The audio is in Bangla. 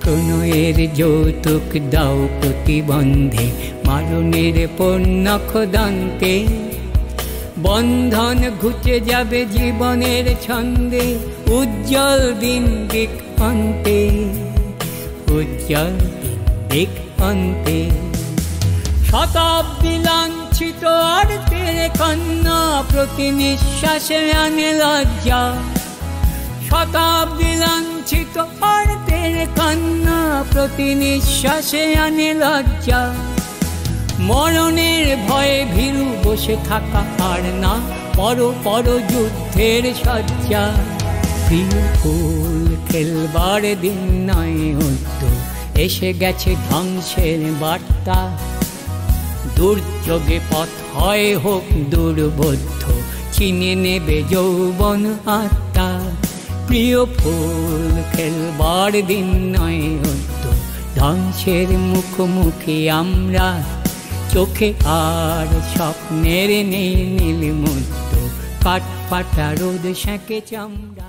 প্রণয়ের যৌতুক দাও প্রতিবন্ধে, মারণের পণ্যখ দান্তে। বন্ধন ঘুচে যাবে জীবনের ছন্দে, উজ্জ্বল দিন দিক অন্তে, উজ্জ্বল দিন দিক অন্তে। শতাব্দী লাঞ্ছিত আর তেরে কন্যা, প্রতি নিঃশ্বাসে আনে লজ্জা। শতাব্দী লাঞ্ছিত আর তেরে কন্যা, প্রতি নিঃশ্বাসে আনে লজ্জা। মরণের ভয়ে ভীরু বসে থাকা আর না, পর পর যুদ্ধের সজ্জা। প্রিয় ফুল খেলবার দিন নয় অদ্য, এসে গেছে ধ্বংসের বার্তা। দুর্যোগে পথ হয় হোক দুর্বোধ্য, চিনে নেবে যৌবন আত্মা। প্রিয় ফুল খেলবার দিন নয় অদ্য, ধ্বংসের মুখোমুখি আমরা। চোখে আর স্বপ্নের নেই নীল মুদ্র, কাঠ ফাটা রোদ সেঁকে চামড়া।